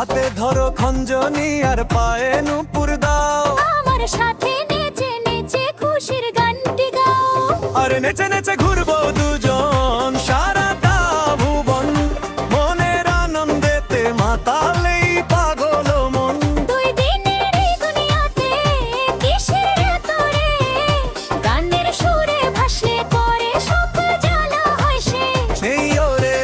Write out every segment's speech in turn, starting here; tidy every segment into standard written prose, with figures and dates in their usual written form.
হাতে ধরো খঞ্জনি আর পায়ে নূপুর দাও, আমার সাথে নেচে নেচে খুশির গানটি গাও। আর নেচে নেচে ঘুরবো দুজন সারাটা ভুবন, মনের আনন্দেতে মাতালেই পাগল মন। দুই দিনের এই দুনিয়াতে কিসের এত রেশ, গানের সুরে ভাসলে পরে সব জ্বালা হয় শেষ। সেই ওরে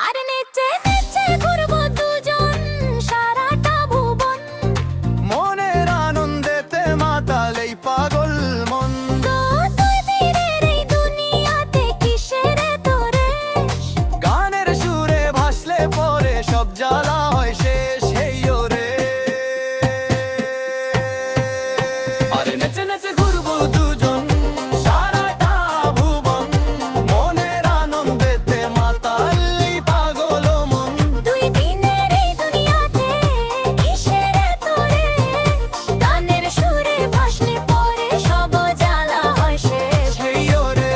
আর নেচে নেচে ঘুরবো দুজন সারাটা ভুবন, মনের আনন্দেতে মাতালেই পাগল মন। তো দুই দিনের এই দুনিয়াতে কিসের এত রেশ, গানের সুরে ভাসলে পরে সব জ্বালা হয় শেষ। হেই ওরে আরে নেচে নেচে ঘুরবো দুজন সারাটা ভুবন, মনের আনন্দেতে মাতালেই পাগল মন। দুই দিনের এই দুনিয়াতে কিসের এত রেশ, গানের সুরে ভাসলে পরে সব জ্বালা হয় শেষ। হেই ওরে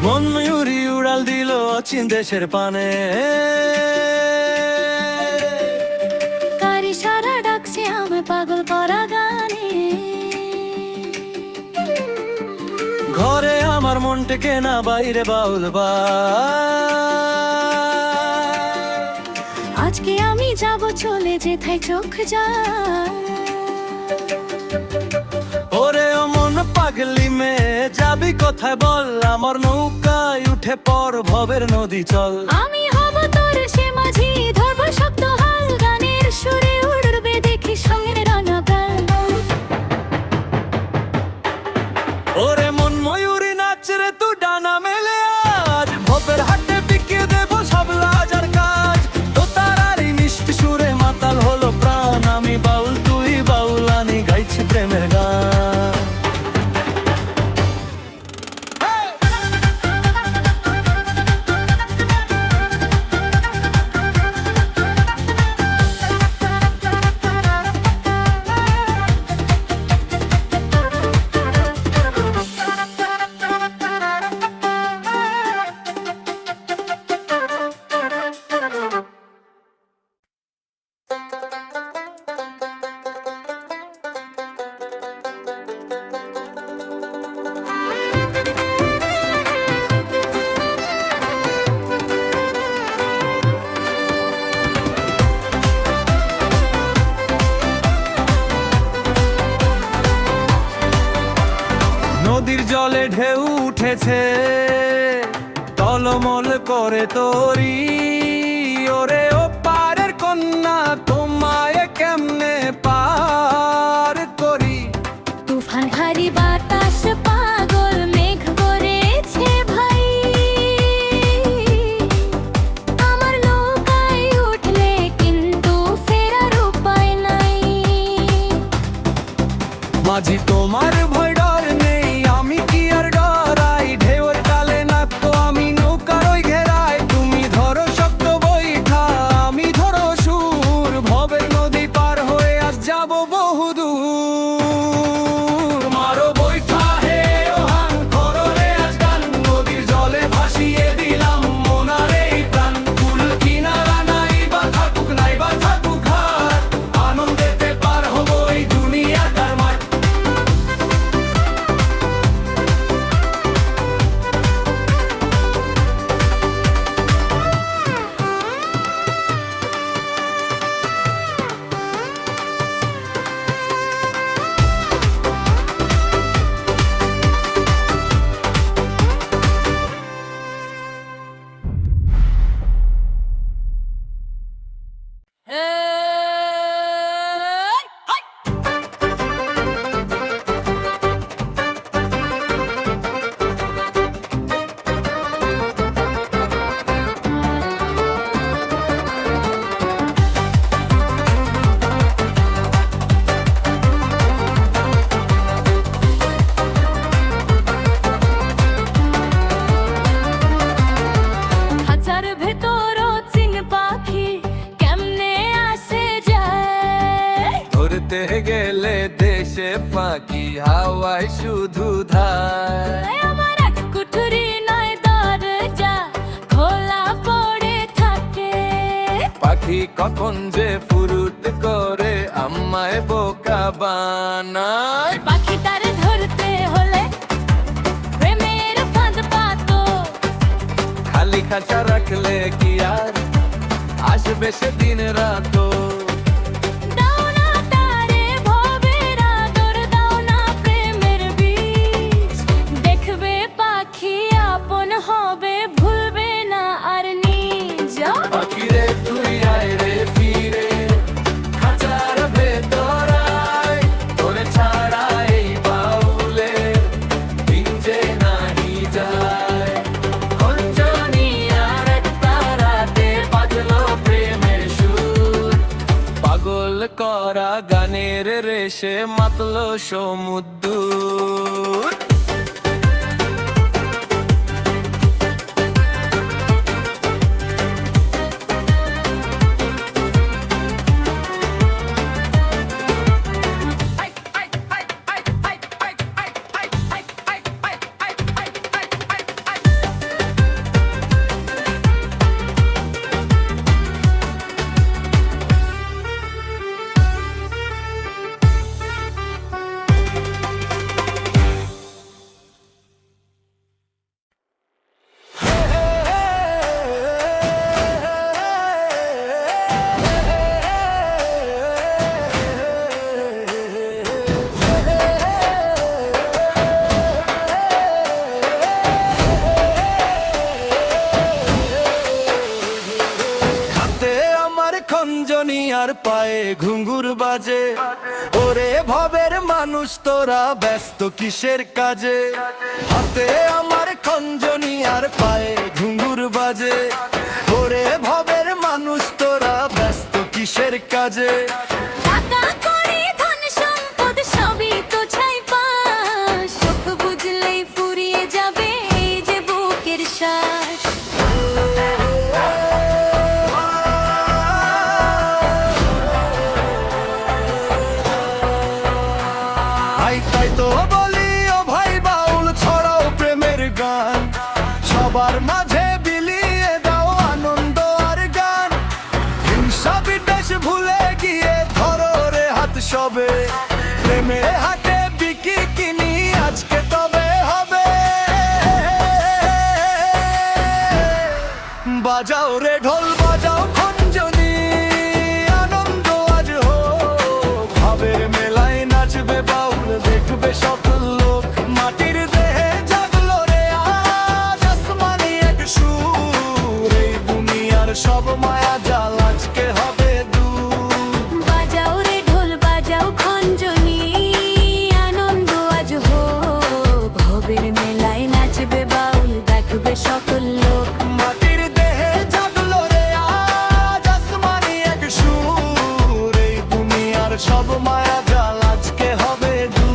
মন ময়ূরী উড়াল দিল অচিন দেশের পানে, কারি সারা ডাকছে আমায় পাগল করা গানে। ঘরে আমার মন টেকে না বাইরে বাউল বা। আজকে আমি যাব চলে যেথায় চোখ যায়। ওরে ও মন পাগলি মেয়ে যাবি কোথায় বল, আমার নৌকায় উঠে পর ভবের নদী চল। আমি হব তোর সে মাঝি, ধরবো শক্ত হাল, গানের সুরে উড়বে দেখি সঙ্গে রাঙা প্রাণ। ওরে মন ময়ূরী নাচ রে তু ডানা মেলে আজ, ভবের হাটে বিকিয়ে দেবো সব লাজ আর কাজ। তো তারারি মিষ্টি সুরে মাতাল হলো প্রাণ, আমি বাউল তুই বাউল আনি গাইছি প্রেমের গান। নদীর জলে ঢেউ উঠেছে টলমল করে তোরি, ওরে ও পারের কন্যা তোমায় কেমনে পার করি। তুফান ভারী বাতাস পাগল মেঘ করেছে ভাই, আমার নৌকায় উঠলে কিন নাকি হাওয়ায় শুধু ধায়। আমার এক কুঠুরি নয় দরজা খোলা পড়ে থাকে, পাখি কখন যে ফুরুত করে আমায় বোকা বানায়। পাখিটারে ধরতে হলে প্রেমের ফাঁদ পাতো, খালি খাঁচা রাখলে কি আর আসবে সেদিন রাতো। দাও না তারে ভবের আদর, দাও না প্রেমের বীজ, দেখবে পাখি আপন হবে, ভুলবে না আর নিজ। পাখিরে তুই আয় রে ফিরে খাঁচার ভেতর আয়, তোরে ছাড়া এই বাউলে দিন যে নাহি যায়। খঞ্জনি আর একটা রাতে বাজলো প্রেমের সুর, পাগল করা গানের রেশে মাতলো সমুদ্র। খঞ্জনি আর পায়ে ঘুঙ্গুর বাজে, ওরে ভবের মানুষ তোরা ব্যস্ত কিসের কাজে। হাতে আমার খঞ্জনি আর পায়ে ঘুঙ্গুর বাজে, ওরে ভবের মানুষ তোরা ব্যস্ত কিসের কাজে। টাকা কড়ি ধন সম্পদ সবই তো ছাই পাশ, সুখ বুঝলেই ফুরিয়ে যাবে এই যে বুকের শ্বাস। তাই তো বলি ও ভাই বাউল ছড়াও প্রেমের গান, সবার মাঝে বিলিয়ে দাও আনন্দ আর গান। হিংসা বিদ্বেষ ভুলে গিয়ে ধরো রে হাত সবে, প্রেমে হাটে বিকি কিনি আজকে তবে হবে। বাজাও রে ঢোল বাজাও খঞ্জনি, আনন্দ আজ হোক, ভাবের মেলায় নাচবে বাউল দেখবে সকল লোক। মাটির দেহে জাগলো রে আজ আসমানি এক সুর, এই দুনিয়ার সব মায়া জাল আজকে হবে দূর। বাজাও রে ঢোল বাজাও খঞ্জনি, আনন্দ আজ হোক, ভবের মেলায় নাচবে বাউল দেখবে সকল লোক। মাটির দেহে জাগলো রে আজ আসমানি এক সুর, এই দুনিয়ার সব মায়া জাল আজকে হবে দূর।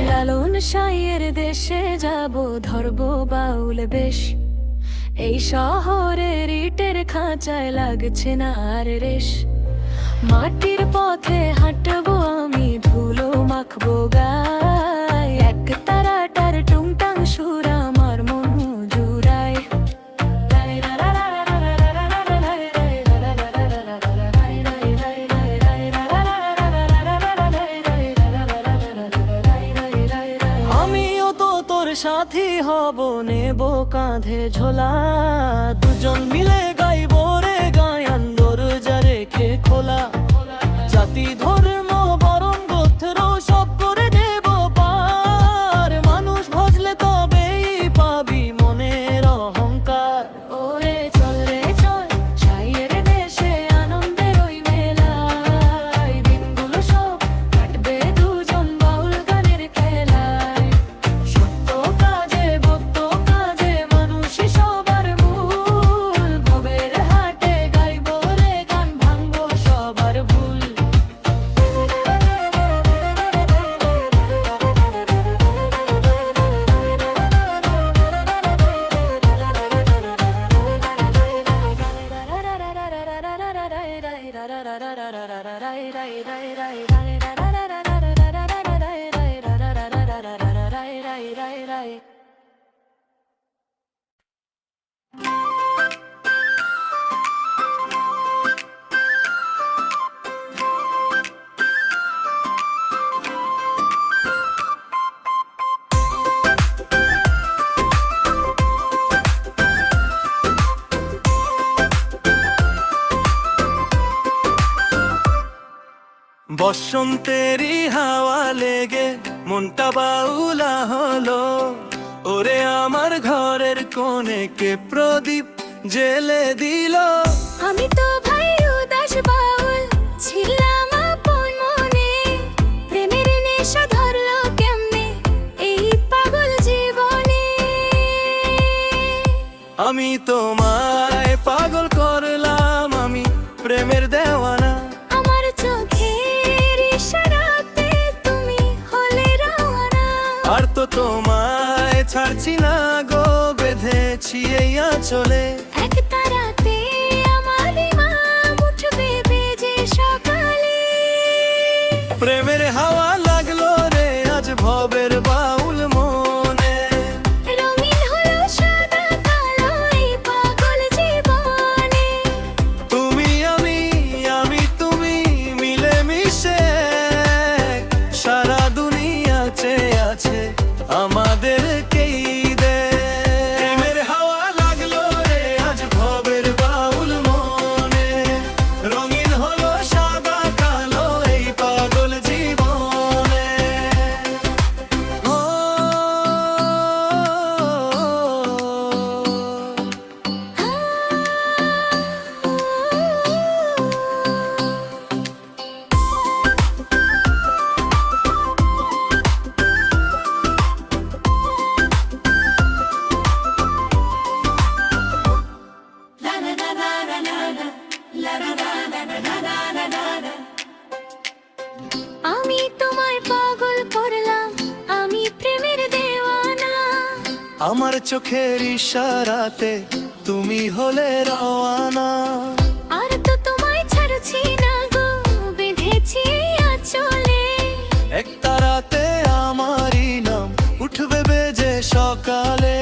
লালন শাইয়ের দেশে যাব ধরবো বাউল বেশ, এই শহরের ইটের খাঁচায় লাগছে না আর রেশ। মাটির পথে হাঁটবো আমি ধুলো মাখবো গায়, এক তারাটার টুংটাং সুর আমার মন জুড়ায়। আমিও তো তোর সাথী হব, নেব কাঁধে ঝোলা, দুজন মিলে গাইবো রে গায়ান, দরজা রেখে খোলা। জাতি ধর্ম বরণ গোত্র সব করে দেব পার, মানুষ ভজলে তবেই পাবি মনের অহংকার। ওরে চল রে চল, সাইয়ের দেশে আনন্দের ওই মেলায়, দিনগুলো সব কাটবে দুজন বাউল গানের খেলায়। সত্য কাজে ভক্ত কাজে মানুষই সবার মূল, ভবের হাটে গাইবো রে গান, ভাঙবো সবার ভুল। বসন্তেরই হাওয়া লেগে মনটা বাউলা হলো, ওরে আমার ঘরের কোণে কে প্রদীপ জেলে দিল। আমি তো ভাই উদাস বাউল ছিলাম আপন মনে, প্রেমের নেশা ধরলো কেমনে এই পাগল জীবনে। আমি তোমায় পাগল করলাম, আমি প্রেমের দেওয়ানা। আমার চোখের ইশারাতে তুমি হলে রওনা, আর তো তোমায় ছাড়ছি না গো, বেঁধেছি এই আঁচলে। এক তারাতে আমার ইমাম উঠবে বেজে সকালে। প্রেমের হাওয়া লাগলো রে আজ ভবের বাউল মনে, রঙিন হলো সাদা কালো এই পাগল জীবনে। তুমি আমি তুমি মিলে মিশে, সারা দুনিয়া চেয়ে আছে আমাদেরকেই দে। প্রেমের হাওয়া লাগলো রে আজ ভবের বাউল মনে, রঙিন হলো সাদা কালো এই পাগল জীবনে। ও আমি তোমায় পাগল করলাম, আমি প্রেমের দেওয়ানা। আমার চোখের ইশারাতে তুমি হলে রওয়ানা। আর তো তোমায় ছাড়ছি না গো, বেঁধেছি এই আঁচলে। এক তারাতে আমারই নাম উঠবে বেজে সকালে।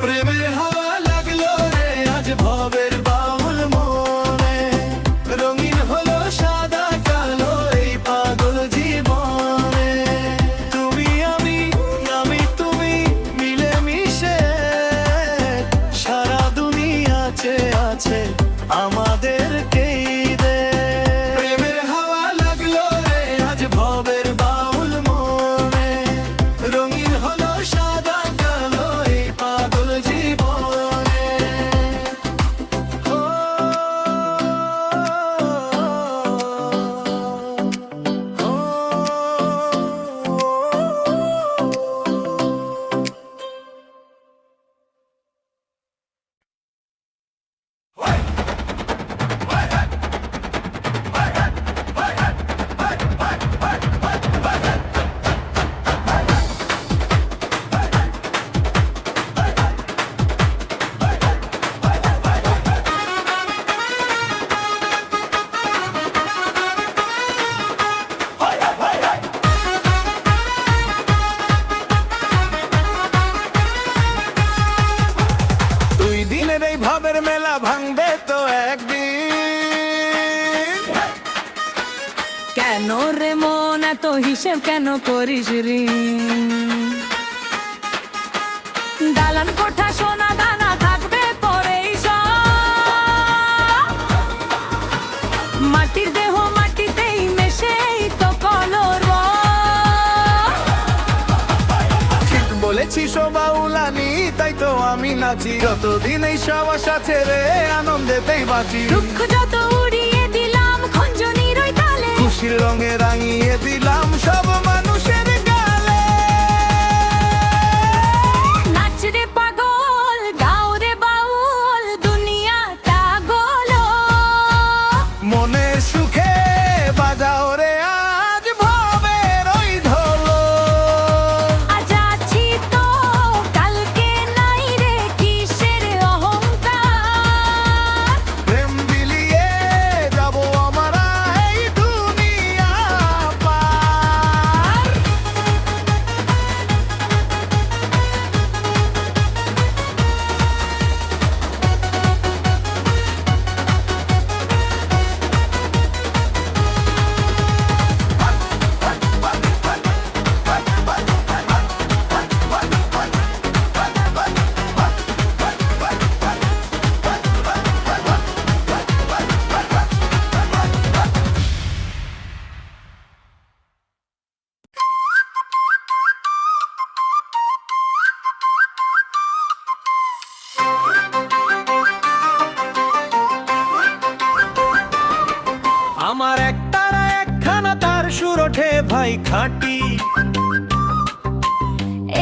প্রেমের হাওয়া লাগলো রে আজ ভবের বাউল মনে, রঙিন হলো সাদা কালো এই পাগল জীবনে। তুমি আমি তুমি মিলে মিশে, সারা দুনিয়া চেয়ে আছে আমাদেরকেই দে। প্রেমের হাওয়া লাগলো রে আজ ভবের বাউল মনে, রঙিন হলো সাদা কালো এই পাগল জীবনে। ও ভাবের মেলা ভাঙবে তো একদিন। কেন রে মন এত হিসেব কেন করিস রে? দালান কোঠা সোনা দানা থাকবে পরেই সব। মাটির দেহ মাটিতেই মেশেই তো কলরব। ঠিক বলেছিস ও বাউলানি, তাই তো আমি নাচি যতদিন এই সবার সাথে রে আনন্দেতেই বাঁচি। দুঃখ যত উড়িয়ে দিলাম খঞ্জনির ওই তালে, খুশির রঙে রাঙিয়ে দিলাম সব মানুষের গালে। নাচ রে পাগল গাও রে বাউল দুনিয়াটা গোলো। মনের সুখে বাজাও রে আজ ভবের ওই ঢোল। আজ আছি তো কালকে নাই রে কিসের অহংকার। প্রেম বিলিয়ে যাবো আমরা এই দুনিয়া পার। আমার একটানা একখানা তার সুর ওঠে ভাই খাঁটি।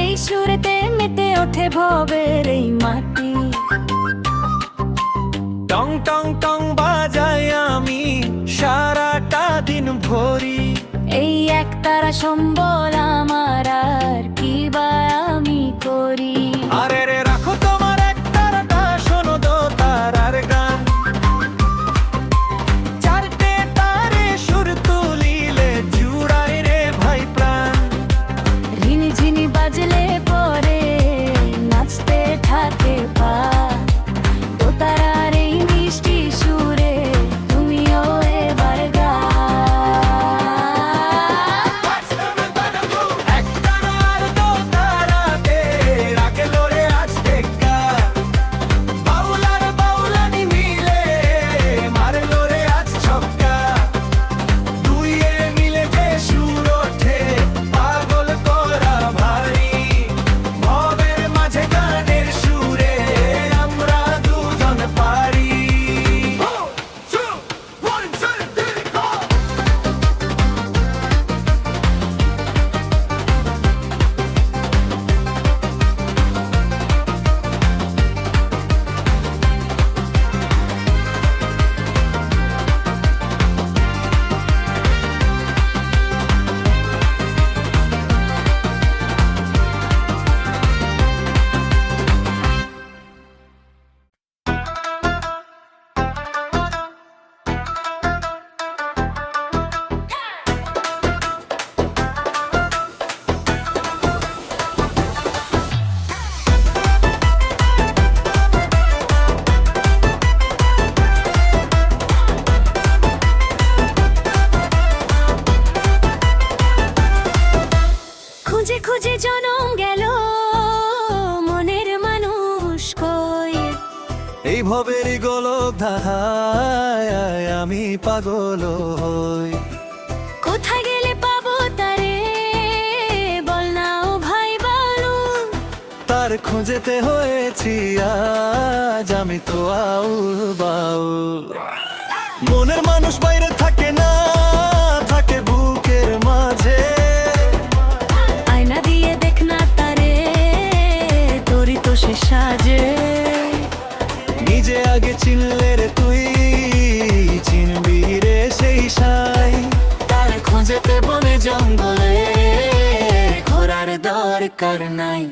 এই সুরেতে মেতে ওঠে ভবের এই মাটি। টং টং টং বাজাই আমি সারাটা দিন ভরি। এই একতারা সম্বল আমার আর কি বা আমি করি। আরে রে রাখো তোমার একটারাটা, শোনো দো তারার গান। চারটে তারে সুর তুলিলে জুড়াই রে ভাই প্রাণ। ঝিনি ঝিনি বাজলে পরে নাচতে থাকে পা। দোতারার এই মিষ্টি সুরে তুমিও এবার গা। একটানার দো তারাতে রাখলো রে আজ টেক্কা। বাউলার বাউলানি মিলে মারলো রে আজ ছক্কা। দুইয়ে মিলে যে সুর ওঠে পাগল করা ভারী। ভবের মাঝে গানের সুরে আমরা দুজন পারি। খুঁজে খুঁজে জনম গেল মনের মানুষ কই। এই ভবেরই গোলক ধাহায় আমি পাগল হই। কোথায় গেলে পাবো তারে বল না ও ভাই বালু। তার খুঁজেতে হয়েছি আজ আমি তো আউল বাউল। মনের মানুষ বাইরে থাকে না, থাকে বুকের মাঝে। আয়না দিয়ে দেখ না তারে তোরই তো সে সাজে। নিজে আগে চিনলে রে তুই চিনবি রে সেই সাই। তার খোঁজেতে বনে জঙ্গলে ঘোরার দরকার নাই।